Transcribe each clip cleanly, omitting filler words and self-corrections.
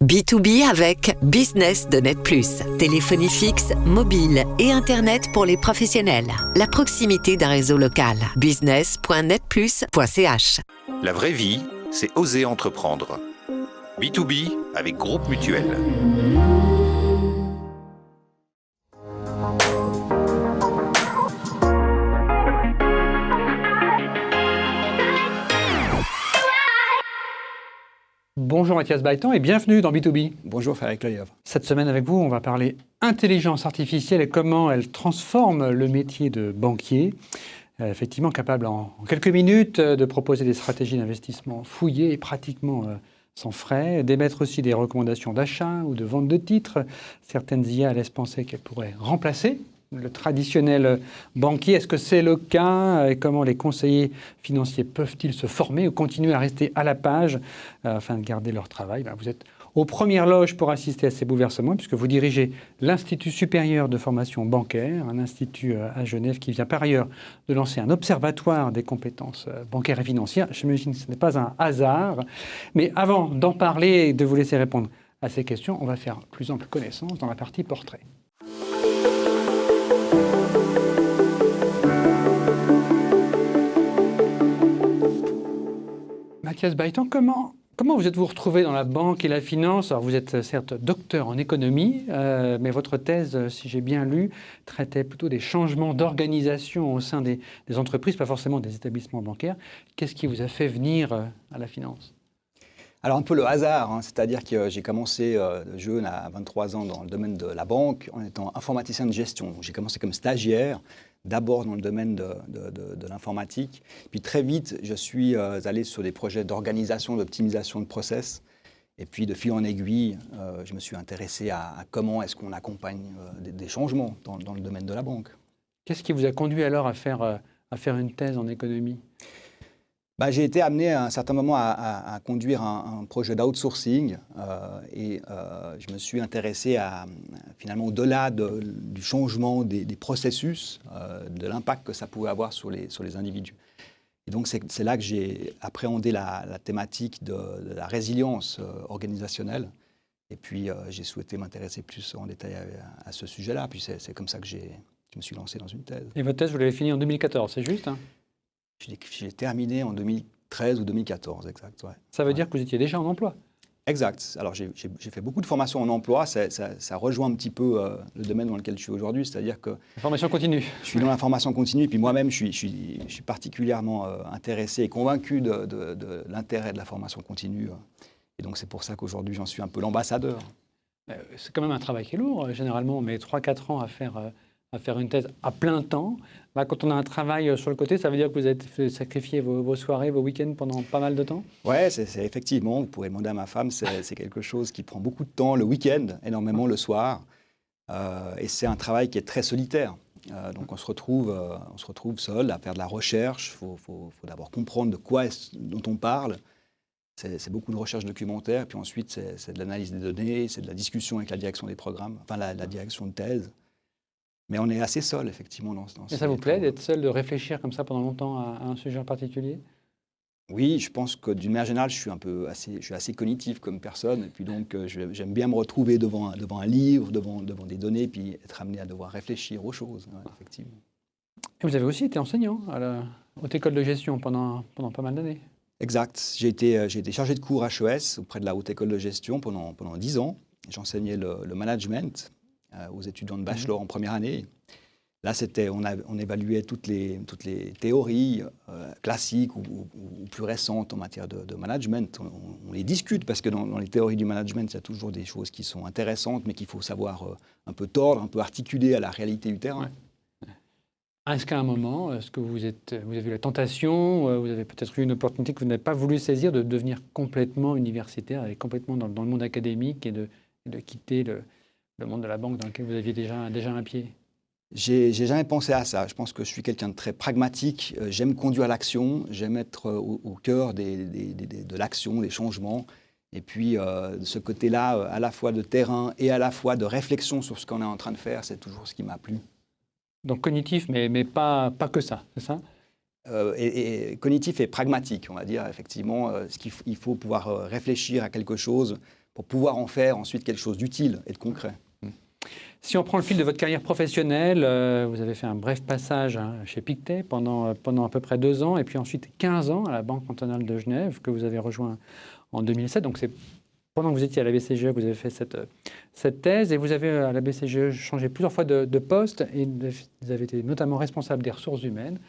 B2B avec Business de Net Plus. Téléphonie fixe, mobile et Internet pour les professionnels. La proximité d'un réseau local. business.netplus.ch. La vraie vie, c'est oser entreprendre. B2B avec Groupe Mutuel. Bonjour Mathias Bailletan et bienvenue dans B2B. Bonjour Frédéric Lelièvre. Cette semaine avec vous, on va parler intelligence artificielle et comment elle transforme le métier de banquier. Effectivement capable en quelques minutes de proposer des stratégies d'investissement fouillées et pratiquement sans frais, d'émettre aussi des recommandations d'achat ou de vente de titres. Certaines IA laissent penser qu'elles pourraient remplacer le traditionnel banquier. Est-ce que c'est le cas? Et comment les conseillers financiers peuvent-ils se former ou continuer à rester à la page afin de garder leur travail? Vous êtes aux premières loges pour assister à ces bouleversements puisque vous dirigez l'Institut supérieur de formation bancaire, un institut à Genève qui vient par ailleurs de lancer un observatoire des compétences bancaires et financières. J'imagine que ce n'est pas un hasard. Mais avant d'en parler et de vous laisser répondre à ces questions, on va faire plus ample connaissance dans la partie portrait. Mathias Bailletan, comment vous êtes-vous retrouvé dans la banque et la finance? Alors vous êtes certes docteur en économie, mais votre thèse, si j'ai bien lu, traitait plutôt des changements d'organisation au sein des entreprises, pas forcément des établissements bancaires. Qu'est-ce qui vous a fait venir à la finance? Alors un peu le hasard, c'est-à-dire que j'ai commencé jeune à 23 ans dans le domaine de la banque en étant informaticien de gestion. J'ai commencé comme stagiaire, d'abord dans le domaine de l'informatique. Puis très vite, je suis allé sur des projets d'organisation, d'optimisation de process. Et puis de fil en aiguille, je me suis intéressé à comment est-ce qu'on accompagne des changements dans le domaine de la banque. Qu'est-ce qui vous a conduit alors à faire une thèse en économie? J'ai été amené à un certain moment à conduire un projet d'outsourcing et je me suis intéressé finalement au-delà du changement des processus, de l'impact que ça pouvait avoir sur les individus. Et donc c'est là que j'ai appréhendé la thématique de la résilience organisationnelle. Et puis j'ai souhaité m'intéresser plus en détail à ce sujet-là. Puis c'est comme ça que je me suis lancé dans une thèse. Et votre thèse, vous l'avez finie en 2014, c'est juste J'ai terminé en 2013 ou 2014, exact. Ouais. Ça veut dire que vous étiez déjà en emploi? Exact. Alors, j'ai fait beaucoup de formations en emploi. Ça rejoint un petit peu le domaine dans lequel je suis aujourd'hui. C'est-à-dire que... La formation continue. Je suis dans la formation continue. Et puis moi-même, je suis particulièrement intéressé et convaincu de l'intérêt de la formation continue. Et donc, c'est pour ça qu'aujourd'hui, j'en suis un peu l'ambassadeur. C'est quand même un travail qui est lourd. Généralement, on met 3-4 ans à faire une thèse à plein temps. Quand on a un travail sur le côté, ça veut dire que vous avez sacrifié vos soirées, vos week-ends pendant pas mal de temps? Oui, c'est effectivement, vous pourrez demander à ma femme, c'est quelque chose qui prend beaucoup de temps le week-end, énormément le soir. Et c'est un travail qui est très solitaire. Donc on se retrouve seul à faire de la recherche. Il faut d'abord comprendre de quoi dont on parle. C'est beaucoup de recherche documentaire. Puis ensuite, c'est de l'analyse des données, c'est de la discussion avec la direction des programmes, enfin la direction de thèse. Mais on est assez seul, effectivement. Et ça vous plaît d'être seul, de réfléchir comme ça pendant longtemps à un sujet en particulier? Oui, je pense que d'une manière générale, je suis assez cognitif comme personne. Et puis donc, j'aime bien me retrouver devant un livre, devant des données, puis être amené à devoir réfléchir aux choses, effectivement. Et vous avez aussi été enseignant à la Haute École de Gestion pendant pas mal d'années? Exact. J'ai été chargé de cours HES auprès de la Haute École de Gestion pendant 10 ans. J'enseignais le management aux étudiants de bachelor en première année. Là, on évaluait toutes les théories classiques ou plus récentes en matière de management. On les discute parce que dans les théories du management, il y a toujours des choses qui sont intéressantes, mais qu'il faut savoir un peu tordre, un peu articuler à la réalité du terrain. Ouais. Est-ce qu'à un moment, vous avez eu la tentation, vous avez peut-être eu une opportunité que vous n'avez pas voulu saisir de devenir complètement universitaire et complètement dans le monde académique et de quitter le monde de la banque dans lequel vous aviez déjà un pied? J'ai jamais pensé à ça. Je pense que je suis quelqu'un de très pragmatique. J'aime conduire l'action, j'aime être au cœur de l'action, des changements. Et puis, de ce côté-là, à la fois de terrain et à la fois de réflexion sur ce qu'on est en train de faire, c'est toujours ce qui m'a plu. Donc cognitif, mais pas que ça, c'est ça? Et cognitif et pragmatique, on va dire, effectivement. Il faut pouvoir réfléchir à quelque chose pouvoir en faire ensuite quelque chose d'utile et de concret. Si on prend le fil de votre carrière professionnelle, vous avez fait un bref passage chez Pictet pendant à peu près 2 ans, et puis ensuite 15 ans à la Banque cantonale de Genève, que vous avez rejoint en 2007. Donc c'est pendant que vous étiez à la BCGE, vous avez fait cette thèse, et vous avez à la BCGE changé plusieurs fois de poste, et vous avez été notamment responsable des ressources humaines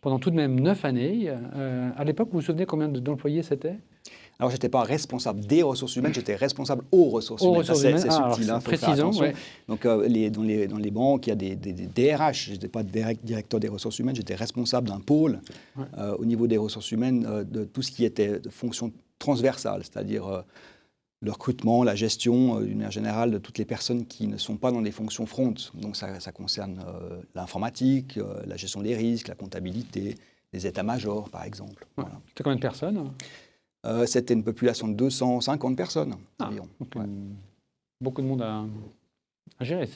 pendant tout de même 9 années. À l'époque, vous vous souvenez combien d'employés c'était ? Alors, je n'étais pas responsable des ressources humaines, j'étais responsable aux ressources humaines. C'est subtil, il faut faire attention. Ouais. Donc, dans les banques, il y a des DRH. Je n'étais pas directeur des ressources humaines, j'étais responsable d'un pôle au niveau des ressources humaines de tout ce qui était de fonction transversale, c'est-à-dire le recrutement, la gestion, d'une manière générale, de toutes les personnes qui ne sont pas dans des fonctions front. Donc, ça concerne l'informatique, la gestion des risques, la comptabilité, les états-majors, par exemple. Ouais. Voilà. C'était combien de personnes ? C'était une population de 250 personnes environ. Donc, beaucoup de monde à gérer.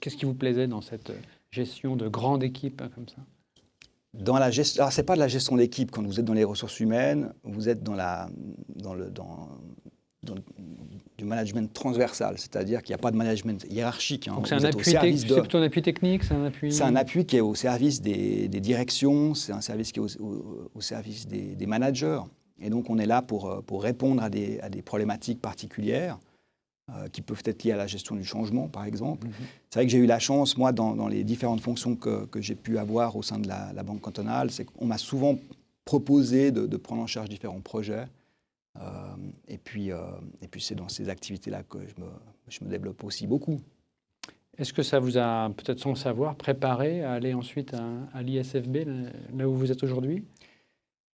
Qu'est-ce qui vous plaisait dans cette gestion de grande équipe comme ça ? Dans la gestion, alors c'est pas de la gestion d'équipe. Quand vous êtes dans les ressources humaines, vous êtes dans du management transversal, c'est-à-dire qu'il n'y a pas de management hiérarchique. Donc c'est plutôt un appui technique, c'est un appui qui est au service des directions, c'est un service qui est au service des managers. Et donc, on est là pour répondre à des problématiques particulières qui peuvent être liées à la gestion du changement, par exemple. C'est vrai que j'ai eu la chance, moi, dans les différentes fonctions que j'ai pu avoir au sein de la Banque cantonale, c'est qu'on m'a souvent proposé de prendre en charge différents projets. Et puis, c'est dans ces activités-là que je me développe aussi beaucoup. Est-ce que ça vous a, peut-être sans le savoir, préparé à aller ensuite à l'ISFB, là où vous êtes aujourd'hui ?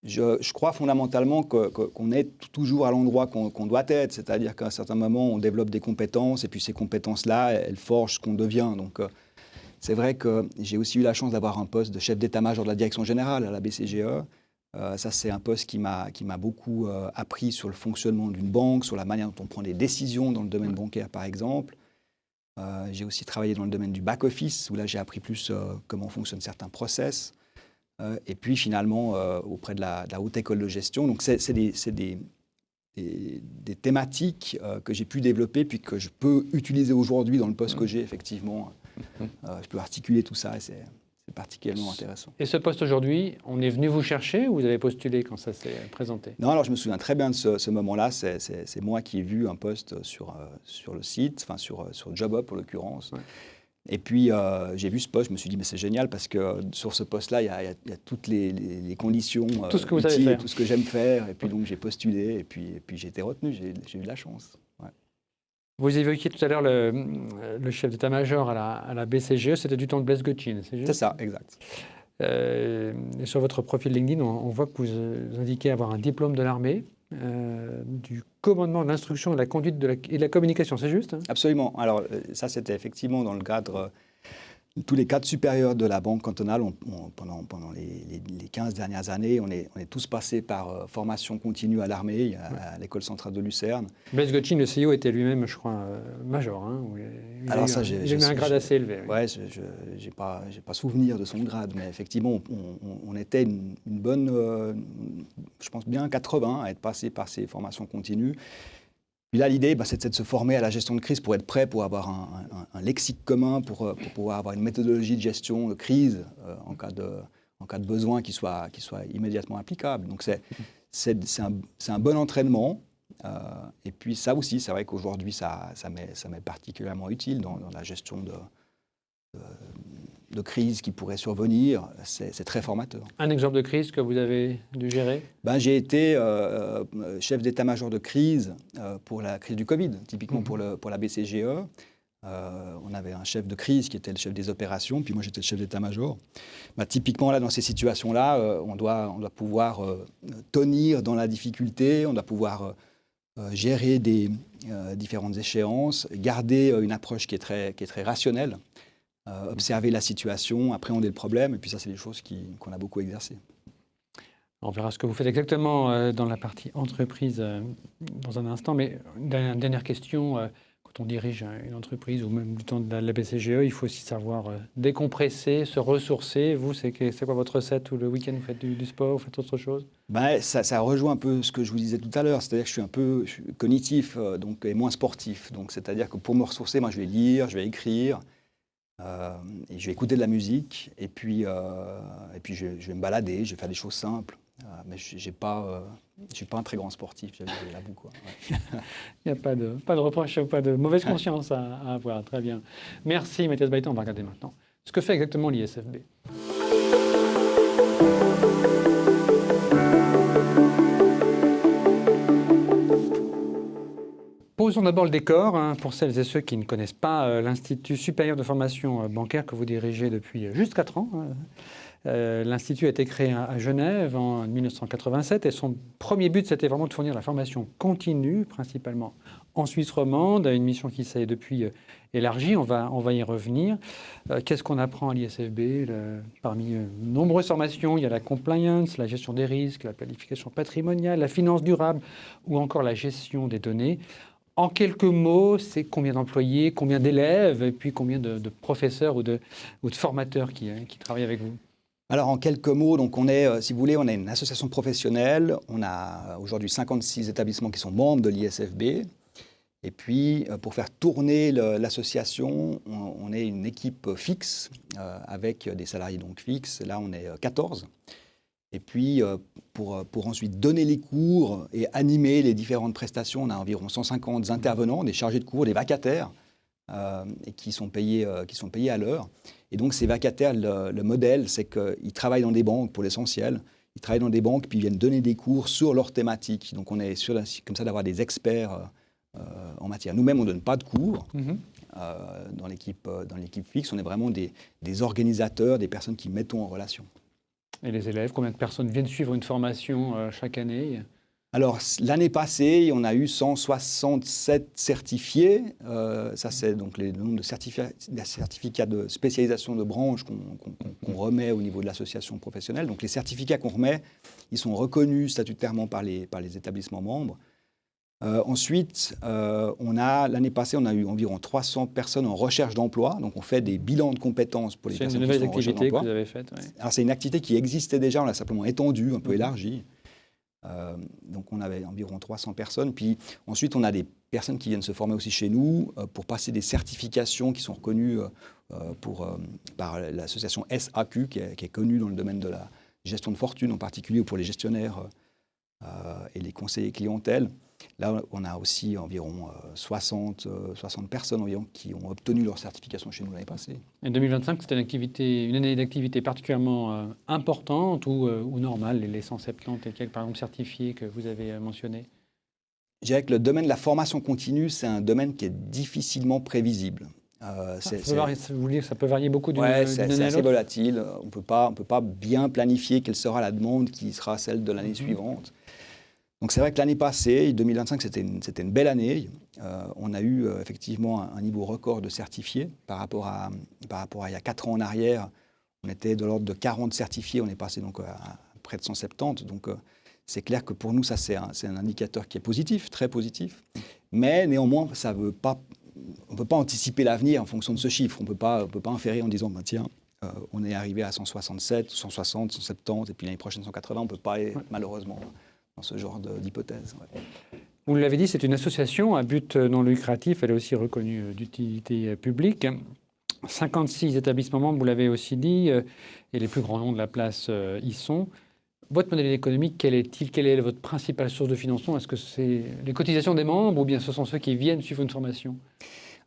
Je crois fondamentalement qu'on est toujours à l'endroit qu'on doit être, c'est-à-dire qu'à un certain moment, on développe des compétences, et puis ces compétences-là, elles forgent ce qu'on devient. Donc, c'est vrai que j'ai aussi eu la chance d'avoir un poste de chef d'état-major de la direction générale à la BCGE. Ça, c'est un poste qui m'a beaucoup appris sur le fonctionnement d'une banque, sur la manière dont on prend des décisions dans le domaine bancaire, par exemple. J'ai aussi travaillé dans le domaine du back-office, où là, j'ai appris plus comment fonctionnent certains process. Et puis finalement auprès de la haute école de gestion. Donc c'est des thématiques que j'ai pu développer puis que je peux utiliser aujourd'hui dans le poste que j'ai effectivement. Je peux articuler tout ça et c'est particulièrement intéressant. Et ce poste aujourd'hui, on est venu vous chercher ou vous avez postulé quand ça s'est présenté ? Non, alors je me souviens très bien de ce moment-là. C'est moi qui ai vu un poste sur le site, enfin sur JobUp pour l'occurrence. Ouais. Et puis, j'ai vu ce poste, je me suis dit, mais c'est génial parce que sur ce poste-là, il y a toutes les conditions tout ce que vous utiles, savez faire. Tout ce que j'aime faire. Et puis, donc, j'ai postulé et puis j'ai été retenu. J'ai eu de la chance. Ouais. Vous évoquiez tout à l'heure le chef d'état-major à la BCGE, c'était du temps de Blaise Gotchin, c'est juste ? C'est ça, exact. Et sur votre profil LinkedIn, on voit que vous indiquez avoir un diplôme de l'armée. Du commandement de l'instruction, de la conduite et de la communication, c'est juste ? Absolument. Alors ça, c'était effectivement dans le cadre, tous les cadres supérieurs de la Banque cantonale, pendant les 15 dernières années, on est tous passés par formation continue à l'armée, à l'école centrale de Lucerne. Blaise Gotchin, le CEO, était lui-même, je crois, major. Hein, il a eu un grade assez élevé. Oui, je n'ai pas souvenir de son grade, mais effectivement, on était une bonne, je pense bien 80 à être passé par ces formations continues. Puis là, l'idée, c'était de se former à la gestion de crise pour être prêt, pour avoir un lexique commun, pour pouvoir avoir une méthodologie de gestion de crise en cas de besoin qui soit immédiatement applicable. Donc, c'est un bon entraînement. Et puis ça aussi, c'est vrai qu'aujourd'hui, ça m'est particulièrement utile dans la gestion de crise qui pourrait survenir. C'est très formateur. Un exemple de crise que vous avez dû gérer ? J'ai été chef d'état-major de crise pour la crise du Covid, typiquement pour la BCGE. On avait un chef de crise qui était le chef des opérations, puis moi j'étais le chef d'état-major. Typiquement, là, dans ces situations-là, on doit pouvoir tenir dans la difficulté, on doit pouvoir gérer des différentes échéances, garder une approche qui est très rationnelle, observer la situation, appréhender le problème, et puis ça, c'est des choses qu'on a beaucoup exercées. On verra ce que vous faites exactement dans la partie entreprise dans un instant, mais dernière question. Quand quand on dirige une entreprise ou même du temps de la BCGE, il faut aussi savoir décompresser, se ressourcer. Vous, c'est quoi votre recette? Ou le week-end, vous faites du sport, vous faites autre chose? Ça rejoint un peu ce que je vous disais tout à l'heure. C'est-à-dire que je suis cognitif et moins sportif. Donc, c'est-à-dire que pour me ressourcer, moi, je vais lire, je vais écrire. Et je vais écouter de la musique. Et puis je vais me balader, je vais faire des choses simples. Mais je ne suis pas un très grand sportif, j'avoue. Ouais. Il n'y a pas de reproche, pas de mauvaise conscience à avoir. Très bien. Merci Mathias Bailleton. On va regarder maintenant ce que fait exactement l'ISFB. Posons d'abord le décor pour celles et ceux qui ne connaissent pas l'Institut supérieur de formation bancaire que vous dirigez depuis juste 4 ans. L'Institut a été créé à Genève en 1987 et son premier but, c'était vraiment de fournir la formation continue, principalement en Suisse romande, une mission qui s'est depuis élargie. On va y revenir. Qu'est-ce qu'on apprend à l'ISFB? Parmi de nombreuses formations, il y a la compliance, la gestion des risques, la planification patrimoniale, la finance durable ou encore la gestion des données. En quelques mots, c'est combien d'employés, combien d'élèves et puis combien de professeurs ou de formateurs qui travaillent avec vous? Alors, en quelques mots, donc on est, si vous voulez, on est une association professionnelle. On a aujourd'hui 56 établissements qui sont membres de l'ISFB. Et puis, pour faire tourner l'association, on est une équipe fixe avec des salariés donc fixes. Là, on est 14. Et puis, pour ensuite donner les cours et animer les différentes prestations, on a environ 150 intervenants, des chargés de cours, des vacataires, et qui sont payés à l'heure. Et donc, ces vacataires, le modèle, c'est qu'ils travaillent dans des banques pour l'essentiel. Ils travaillent dans des banques, puis ils viennent donner des cours sur leur thématique. Donc, on est sûr comme ça d'avoir des experts en matière. Nous-mêmes, on ne donne pas de cours dans l'équipe fixe. On est vraiment des organisateurs, des personnes qui mettons en relation. Et les élèves, combien de personnes viennent suivre une formation chaque année? Alors, l'année passée, on a eu 167 certifiés. Ça, c'est donc le nombre de certificats de spécialisation de branche qu'on remet au niveau de l'association professionnelle. Donc, les certificats qu'on remet, ils sont reconnus statutairement par les établissements membres. Ensuite, l'année passée, on a eu environ 300 personnes en recherche d'emploi. Donc, on fait des bilans de compétences pour les personnes qui sont en recherche d'emploi. C'est une nouvelle activité que vous avez faite. Ouais. Alors, c'est une activité qui existait déjà, on l'a simplement étendue, un peu élargie. Donc, on avait environ 300 personnes. Puis ensuite, on a des personnes qui viennent se former aussi chez nous pour passer des certifications qui sont reconnues par l'association SAQ, qui est connue dans le domaine de la gestion de fortune, en particulier pour les gestionnaires et les conseillers clientèle. Là, on a aussi environ 60 personnes environ qui ont obtenu leur certification chez nous l'année passée. Et 2025, c'était une année d'activité particulièrement importante ou normale, les 170 et quelques, par exemple, certifiés que vous avez mentionnés? Je dirais que le domaine de la formation continue, c'est un domaine qui est difficilement prévisible. Vous voulez dire que ça peut varier beaucoup d'une année à l'autre? C'est assez volatile. On peut pas bien planifier quelle sera la demande qui sera celle de l'année suivante. Donc c'est vrai que l'année passée, 2025, c'était une belle année. On a eu effectivement un niveau record de certifiés par rapport à il y a 4 ans en arrière. On était de l'ordre de 40 certifiés, on est passé donc à près de 170. Donc c'est clair que pour nous, ça c'est un indicateur qui est positif, très positif. Mais néanmoins, on ne peut pas anticiper l'avenir en fonction de ce chiffre. On ne peut pas inférer en disant, tiens, on est arrivé à 167, 160, 170, et puis l'année prochaine 180. On ne peut pas, malheureusement, dans ce genre d'hypothèse. Ouais. Vous l'avez dit, c'est une association à but non lucratif. Elle est aussi reconnue d'utilité publique. 56 établissements membres, vous l'avez aussi dit, et les plus grands noms de la place y sont. Votre modèle économique, quel est-il? Quelle est votre principale source de financement? Est-ce que c'est les cotisations des membres ou bien ce sont ceux qui viennent suivre une formation?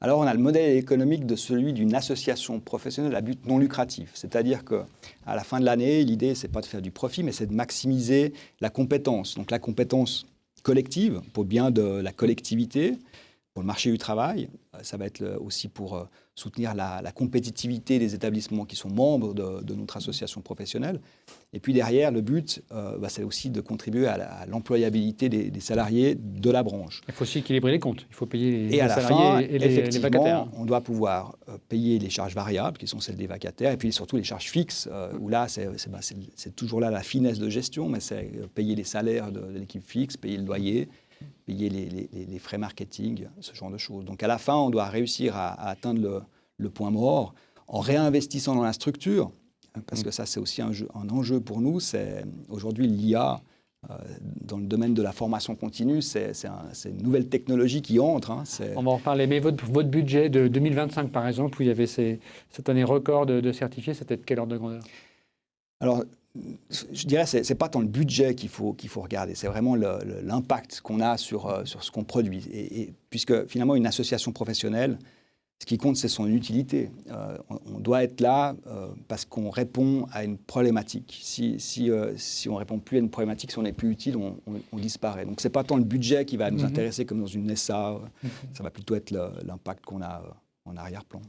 Alors, on a le modèle économique de celui d'une association professionnelle à but non lucratif. C'est-à-dire qu'à la fin de l'année, l'idée, ce n'est pas de faire du profit, mais c'est de maximiser la compétence. Donc, la compétence collective, pour le bien de la collectivité, pour le marché du travail. Ça va être aussi pour soutenir la compétitivité des établissements qui sont membres de notre association professionnelle. Et puis derrière, le but, c'est aussi de contribuer à l'employabilité des salariés de la branche. Il faut aussi équilibrer les comptes. Il faut payer les salariés fin, et les vacataires. On doit pouvoir payer les charges variables, qui sont celles des vacataires, et puis surtout les charges fixes, où là, c'est toujours là la finesse de gestion, mais c'est payer les salaires de l'équipe fixe, payer le loyer, payer les frais marketing, ce genre de choses. Donc à la fin, on doit réussir à atteindre le point mort en réinvestissant dans la structure, parce que ça, c'est aussi un enjeu pour nous. Aujourd'hui, l'IA, dans le domaine de la formation continue, c'est une nouvelle technologie qui entre. On va en reparler, mais votre budget de 2025, par exemple, où il y avait cette année record de certifiés, c'était de quelle ordre de grandeur? Alors, je dirais que ce n'est pas tant le budget qu'il faut regarder, c'est vraiment l'impact qu'on a sur ce qu'on produit. Et puisque finalement, une association professionnelle, ce qui compte, c'est son utilité. On doit être là parce qu'on répond à une problématique. Si on ne répond plus à une problématique, si on n'est plus utile, on disparaît. Donc, ce n'est pas tant le budget qui va nous intéresser comme dans une SA. Ça va plutôt être l'impact qu'on a en arrière-plan.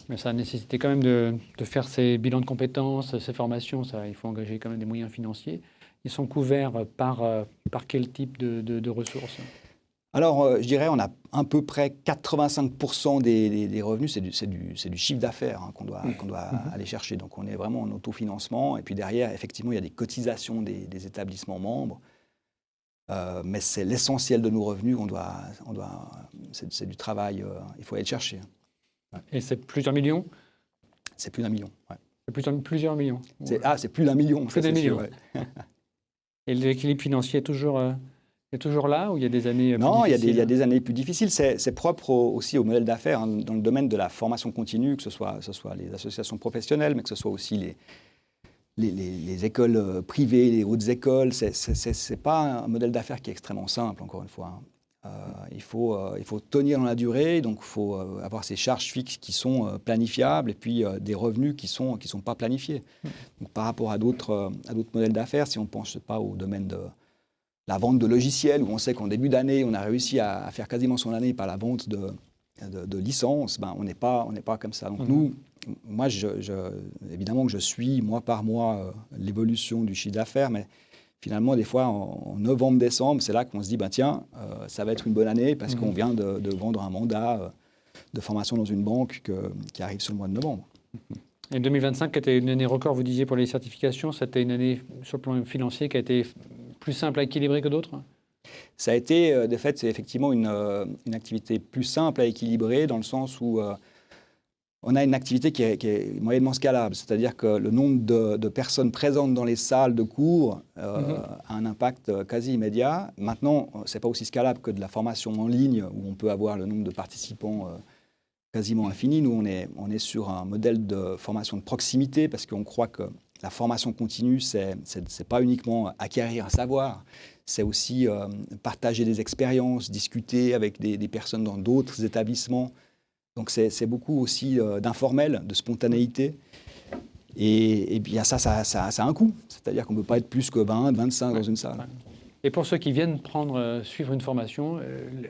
Mais ça a nécessité quand même de faire ces bilans de compétences, ces formations. Il faut engager quand même des moyens financiers. Ils sont couverts par quel type de ressources? Alors, je dirais on a à peu près 85% des revenus, c'est du chiffre d'affaires qu'on doit aller chercher. Donc, on est vraiment en autofinancement. Et puis derrière, effectivement, il y a des cotisations des établissements membres. Mais c'est l'essentiel de nos revenus. C'est du travail, il faut aller le chercher. Et c'est plusieurs millions? C'est plus d'1 million, ouais. C'est plusieurs millions? C'est plus d'1 million. Plus d'1 million. Sûr, ouais. Et l'équilibre financier est toujours là ou il y a des années plus difficiles? Il y a des années plus difficiles. C'est propre aussi au modèle d'affaires dans le domaine de la formation continue, que ce soit les associations professionnelles, mais que ce soit aussi les écoles privées, les hautes écoles. C'est pas un modèle d'affaires qui est extrêmement simple, encore une fois. Il faut tenir dans la durée, donc il faut avoir ces charges fixes qui sont planifiables et puis des revenus qui sont pas planifiés. Donc, par rapport à d'autres modèles d'affaires, si on ne pense pas au domaine de la vente de logiciels, où on sait qu'en début d'année, on a réussi à faire quasiment son année par la vente de licences, on n'est pas comme ça. Donc moi, évidemment que je suis mois par mois l'évolution du chiffre d'affaires, mais finalement, des fois, en novembre, décembre, c'est là qu'on se dit, tiens, ça va être une bonne année parce qu'on vient de vendre un mandat de formation dans une banque qui arrive sur le mois de novembre. Et 2025, qui était une année record, vous disiez, pour les certifications, c'était une année sur le plan financier qui a été plus simple à équilibrer que d'autres? Ça a été, de fait, c'est effectivement une activité plus simple à équilibrer dans le sens où on a une activité qui est moyennement scalable, c'est-à-dire que le nombre de personnes présentes dans les salles de cours a un impact quasi immédiat. Maintenant, ce n'est pas aussi scalable que de la formation en ligne où on peut avoir le nombre de participants quasiment infini. Nous, on est sur un modèle de formation de proximité parce qu'on croit que la formation continue, c'est pas uniquement acquérir un savoir, c'est aussi partager des expériences, discuter avec des personnes dans d'autres établissements. Donc c'est beaucoup aussi d'informel, de spontanéité. Et bien ça a un coût. C'est-à-dire qu'on ne peut pas être plus que 20, 25 dans une salle. Et pour ceux qui viennent suivre une formation,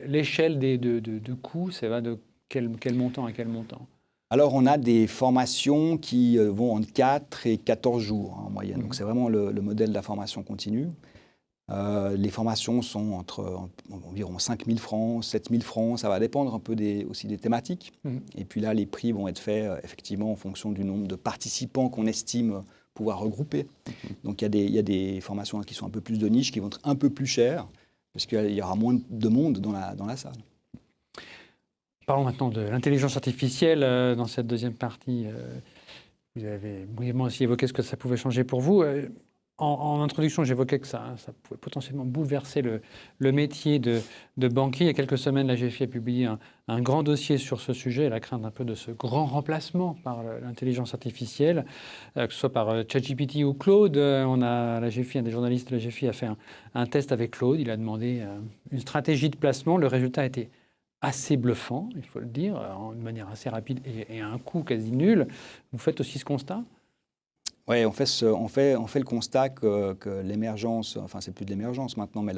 l'échelle de coûts, ça va de quel montant à quel montant? Alors, on a des formations qui vont entre 4 et 14 jours en moyenne. Donc, c'est vraiment le modèle de la formation continue. Les formations sont entre environ 5 000 francs, 7 000 francs. Ça va dépendre un peu aussi des thématiques. Et puis là, les prix vont être faits effectivement en fonction du nombre de participants qu'on estime pouvoir regrouper. Donc, il y a des formations qui sont un peu plus de niche, qui vont être un peu plus chères, parce qu'il y aura moins de monde dans la salle. Parlons maintenant de l'intelligence artificielle dans cette deuxième partie. Vous avez brièvement aussi évoqué ce que ça pouvait changer pour vous. En introduction, j'évoquais que ça pouvait potentiellement bouleverser le métier de banquier. Il y a quelques semaines, la GFI a publié un grand dossier sur ce sujet, la crainte un peu de ce grand remplacement par l'intelligence artificielle, que ce soit par ChatGPT ou Claude. La GFI, un des journalistes de la GFI a fait un test avec Claude. Il a demandé une stratégie de placement. Le résultat a été assez bluffant, il faut le dire, de manière assez rapide et à un coût quasi nul. Vous faites aussi ce constat? Oui, on fait le constat que l'émergence, enfin c'est plus de l'émergence maintenant, mais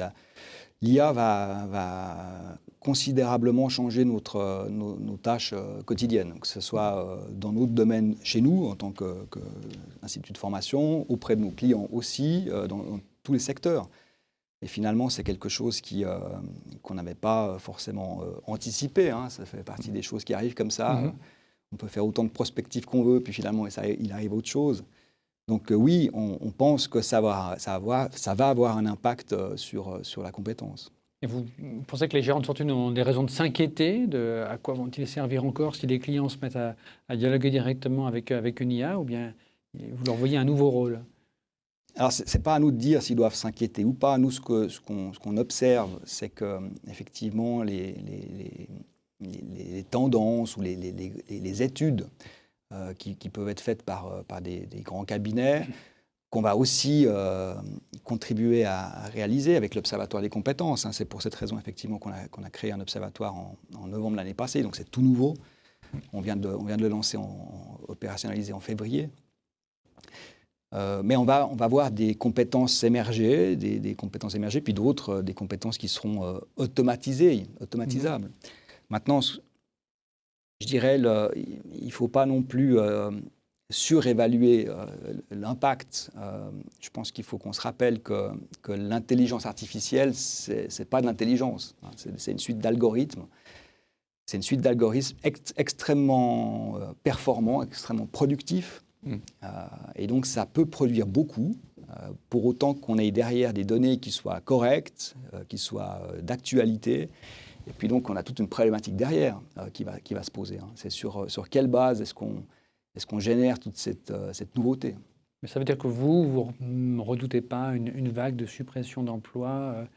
l'IA va considérablement changer nos tâches quotidiennes, que ce soit dans notre domaine chez nous en tant qu'institut de formation, auprès de nos clients aussi, dans tous les secteurs. Et finalement, c'est quelque chose qu'on n'avait pas forcément anticipé. Ça fait partie des choses qui arrivent comme ça. On peut faire autant de prospectives qu'on veut, puis finalement, il arrive autre chose. Donc oui, on pense que ça va avoir un impact sur la compétence. Et vous pensez que les gérants de fortune ont des raisons de s'inquiéter de à quoi vont-ils servir encore si les clients se mettent à dialoguer directement avec une IA, ou bien vous leur voyez un nouveau rôle? Alors, ce n'est pas à nous de dire s'ils doivent s'inquiéter ou pas. Nous, ce qu'on observe, c'est qu'effectivement, les tendances ou les études qui peuvent être faites par des grands cabinets, qu'on va aussi contribuer à réaliser avec l'Observatoire des compétences. C'est pour cette raison, effectivement, qu'on a créé un observatoire en novembre l'année passée. Donc, c'est tout nouveau. On vient de le lancer, opérationnaliser en février. Mais on va voir des compétences émerger, des compétences émerger, puis d'autres, des compétences qui seront automatisables. Maintenant, je dirais, il ne faut pas non plus surévaluer l'impact. Je pense qu'il faut qu'on se rappelle que l'intelligence artificielle, ce n'est pas de l'intelligence. C'est une suite d'algorithmes. C'est une suite d'algorithmes extrêmement performants, extrêmement productifs. Et donc, ça peut produire beaucoup, pour autant qu'on ait derrière des données qui soient correctes, qui soient d'actualité. Et puis donc, on a toute une problématique derrière qui va se poser. C'est sur quelle base est-ce qu'on génère toute cette nouveauté. Mais ça veut dire que vous ne redoutez pas une vague de suppression d'emplois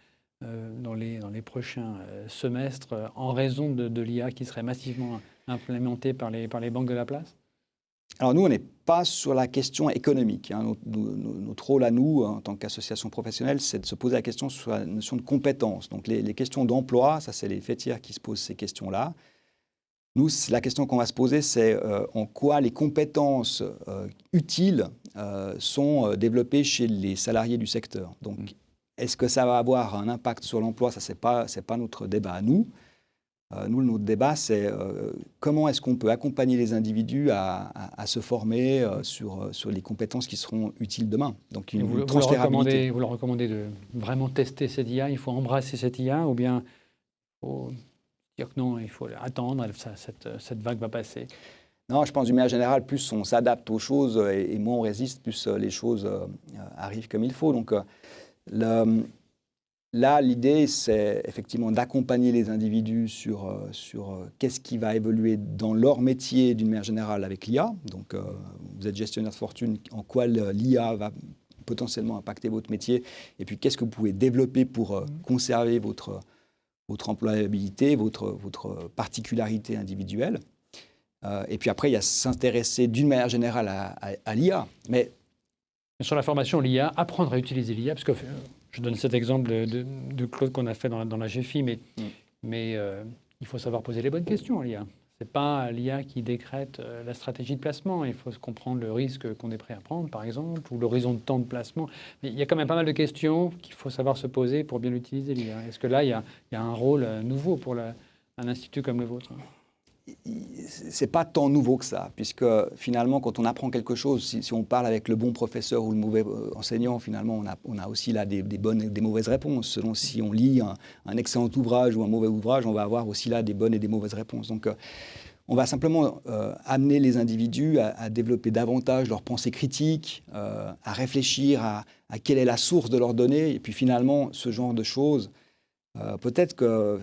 dans les prochains semestres en raison de l'IA qui serait massivement implémentée par les banques de la place? Alors nous, on n'est pas sur la question économique. Notre rôle à nous, en tant qu'association professionnelle, c'est de se poser la question sur la notion de compétence. Donc les questions d'emploi, ça c'est les fêtières qui se posent ces questions-là. Nous, la question qu'on va se poser, c'est en quoi les compétences utiles sont développées chez les salariés du secteur. Donc, est-ce que ça va avoir un impact sur l'emploi? Ça, c'est pas notre débat à nous. Notre débat, c'est comment est-ce qu'on peut accompagner les individus à se former sur les compétences qui seront utiles demain. Donc, une transférabilité. Vous leur recommandez de vraiment tester cette IA? Il faut embrasser cette IA, ou bien il faut dire que non, il faut attendre, cette vague va passer? Non, je pense d'une manière générale, plus on s'adapte aux choses et moins on résiste, plus les choses arrivent comme il faut. Donc là, l'idée, c'est effectivement d'accompagner les individus sur qu'est-ce qui va évoluer dans leur métier d'une manière générale avec l'IA. Donc, vous êtes gestionnaire de fortune, en quoi l'IA va potentiellement impacter votre métier, et puis qu'est-ce que vous pouvez développer pour conserver votre employabilité, votre particularité individuelle. Et puis après, il y a s'intéresser d'une manière générale à l'IA. Mais sur la formation, l'IA, apprendre à utiliser l'IA, parce que je donne cet exemple de Claude qu'on a fait dans la GFI, mais il faut savoir poser les bonnes questions à l'IA. Ce n'est pas l'IA qui décrète la stratégie de placement. Il faut comprendre le risque qu'on est prêt à prendre, par exemple, ou l'horizon de temps de placement. Mais il y a quand même pas mal de questions qu'il faut savoir se poser pour bien l'utiliser, l'IA. Est-ce que là, il y a un rôle nouveau pour un institut comme le vôtre? C'est pas tant nouveau que ça, puisque finalement, quand on apprend quelque chose, si on parle avec le bon professeur ou le mauvais enseignant, finalement, on a aussi là des bonnes et des mauvaises réponses. Selon si on lit un excellent ouvrage ou un mauvais ouvrage, on va avoir aussi là des bonnes et des mauvaises réponses. Donc, on va simplement amener les individus à développer davantage leur pensée critique, à réfléchir à quelle est la source de leurs données, et puis finalement, ce genre de choses. Peut-être que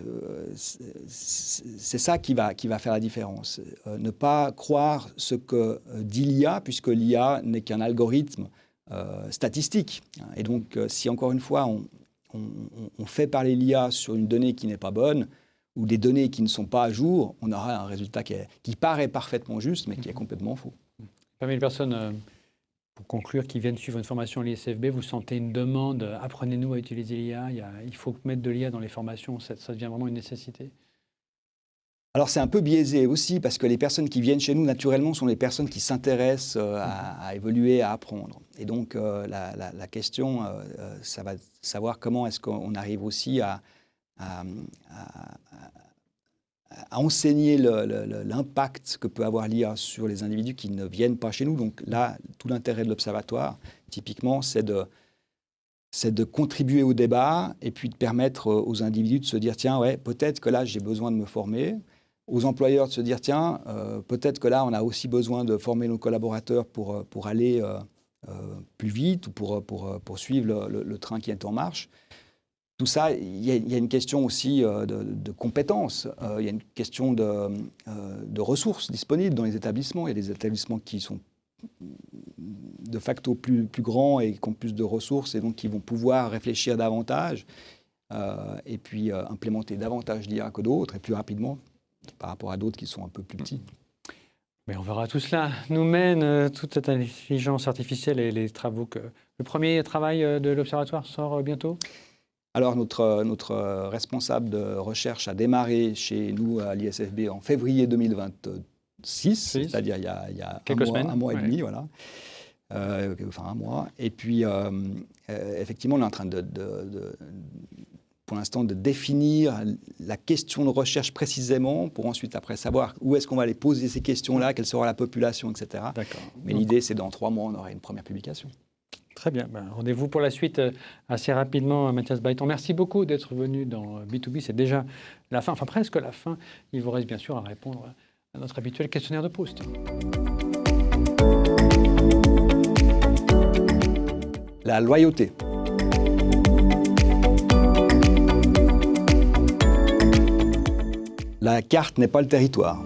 c'est ça qui va faire la différence. Ne pas croire ce que dit l'IA, puisque l'IA n'est qu'un algorithme statistique. Et donc, si encore une fois, on fait parler l'IA sur une donnée qui n'est pas bonne, ou des données qui ne sont pas à jour, on aura un résultat qui paraît parfaitement juste, mais qui est complètement faux. Parmi les personnes, pour conclure, qui viennent suivre une formation à l'ISFB, vous sentez une demande, apprenez-nous à utiliser l'IA, il faut mettre de l'IA dans les formations, ça devient vraiment une nécessité? Alors c'est un peu biaisé aussi, parce que les personnes qui viennent chez nous, naturellement, sont les personnes qui s'intéressent à évoluer, à apprendre. Et donc la question, ça va savoir comment est-ce qu'on arrive aussi à enseigner l'impact que peut avoir l'IA sur les individus qui ne viennent pas chez nous. Donc là, tout l'intérêt de l'Observatoire, typiquement, c'est de contribuer au débat et puis de permettre aux individus de se dire, tiens, ouais, peut-être que là, j'ai besoin de me former. Aux employeurs de se dire, tiens, peut-être que là, on a aussi besoin de former nos collaborateurs pour aller plus vite ou pour suivre le train qui est en marche. tout ça, il y a une question aussi de compétences. Il y a une question de ressources disponibles dans les établissements. Il y a des établissements qui sont de facto plus grands et qui ont plus de ressources et donc qui vont pouvoir réfléchir davantage et puis implémenter davantage d'IA que d'autres et plus rapidement par rapport à d'autres qui sont un peu plus petits. Mais on verra tout cela. Nous mène toute cette intelligence artificielle et les travaux que... Le premier travail de l'Observatoire sort bientôt ? Alors, notre responsable de recherche a démarré chez nous à l'ISFB en février 2026, c'est-à-dire il y a un mois et demi, voilà. Enfin, un mois. Et puis, effectivement, on est en train pour l'instant, de définir la question de recherche précisément pour ensuite, après, savoir où est-ce qu'on va aller poser ces questions-là, quelle sera la population, etc. D'accord. Mais l'idée, c'est dans 3 mois, on aura une première publication. Très bien. Rendez-vous pour la suite assez rapidement, Mathias Bailleton. Merci beaucoup d'être venu dans B2B. C'est déjà la fin, enfin presque la fin. Il vous reste bien sûr à répondre à notre habituel questionnaire de Proust. La loyauté. La carte n'est pas le territoire.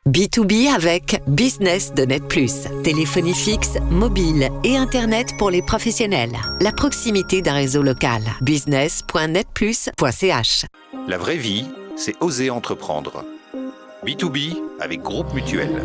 B2B avec Business de Net Plus. Téléphonie fixe, mobile et Internet pour les professionnels. La proximité d'un réseau local. business.netplus.ch. La vraie vie, c'est oser entreprendre. B2B avec Groupe Mutuel.